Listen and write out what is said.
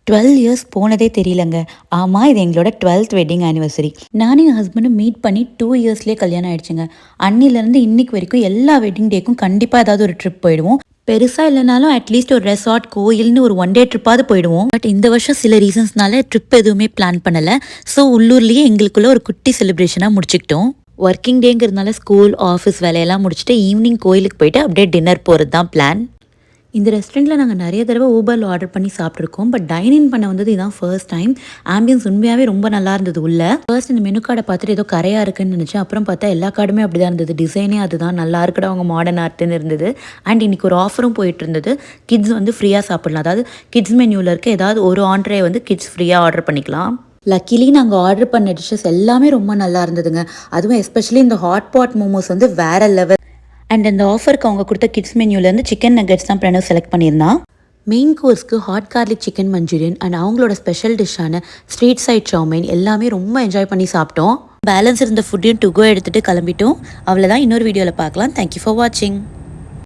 12 years போனதே தெரியலங்க. ஆமாம், இது எங்களோட 12th வெட்டிங் ஆனிவர்சரி. நானும் என் ஹஸ்பண்டும் மீட் பண்ணி 2 இயர்ஸ்லேயே கல்யாணம் ஆயிடுச்சுங்க. அன்னிலேருந்து இன்னைக்கு வரைக்கும் எல்லா வெட்டிங் டேக்கும் கண்டிப்பாக ஏதாவது ஒரு ட்ரிப் போயிடுவோம். பெருசாக இல்லைனாலும் அட்லீஸ்ட் ஒரு ரெசார்ட், கோயில்னு ஒரு 1 டே ட்ரிப்பாவது போயிடுவோம். பட் இந்த வருஷம் சில ரீசன்ஸ்னால ட்ரிப் எதுவுமே பிளான் பண்ணலை. ஸோ உள்ளூர்லேயே எங்களுக்குள்ள ஒரு குட்டி செலிப்ரேஷனாக முடிச்சுக்கிட்டோம். ஒர்க்கிங் டேங்கிறதுனால ஸ்கூல், ஆஃபீஸ் வேலையெல்லாம் முடிச்சுட்டு ஈவினிங் கோயிலுக்கு போயிட்டு அப்படியே டின்னர் போகிறது தான் பிளான். இந்த ரெஸ்டாரண்ட்டில் நாங்கள் நிறைய தடவை ஊபரில் ஆர்டர் பண்ணி சாப்பிட்ருக்கோம். பட் டைனிங் பண்ண வந்தது இதான் ஃபர்ஸ்ட் டைம். ஆம்பியன்ஸ் உண்மையாகவே ரொம்ப நல்லா இருந்தது உள்ள. ஃபர்ஸ்ட் இந்த மெனு கார்டை பார்த்துட்டு ஏதோ கரையாக இருக்குன்னு நினச்சேன். அப்புறம் பார்த்தா எல்லா கார்டுமே அப்படி தான் இருந்தது. டிசைனே அதுதான், நல்லா இருக்கடா அவங்க மாடர்ன் ஆர்ட்னு இருந்தது. அண்ட் இன்னைக்கு ஒரு ஆஃபரும் போயிட்டு இருந்தது. கிட்ஸ் வந்து ஃப்ரீயாக சாப்பிடலாம். அதாவது கிட்ஸ் மெனுவில் இருக்க ஏதாவது ஒரு ஆண்ட்ரே வந்து கிட்ஸ் ஃப்ரீயாக ஆர்டர் பண்ணிக்கலாம். லக்கிலி நாங்கள் ஆர்டர் பண்ண டிஷ்ஷஸ் எல்லாமே ரொம்ப நல்லா இருந்ததுங்க. அதுவும் எஸ்பெஷலி இந்த ஹாட் பாட் மோமோஸ் வந்து வேற லெவல். அண்ட் இந்த ஆஃபருக்கு அவங்க கொடுத்த கிட்ஸ் மெனுலேருந்து சிக்கன் நக்கெட்ஸ் தான் பிரணவ் செலக்ட் பண்ணியிருந்தான். மெயின் கோர்ஸ்க்கு hot garlic chicken manchurian and அவங்களோட ஸ்பெஷல் டிஷ்ஷான ஸ்ட்ரீட் சைட் சவுமைன் எல்லாமே ரொம்ப என்ஜாய் பண்ணி சாப்பிட்டோம். பேலன்ஸ் இருந்த ஃபுட்டையும் டு கோ எடுத்துகிட்டு கிளம்பிட்டோம். அவ்வளோதான், இன்னொரு வீடியோவில் பார்க்கலாம். தேங்க்யூ ஃபார் வாட்சிங்.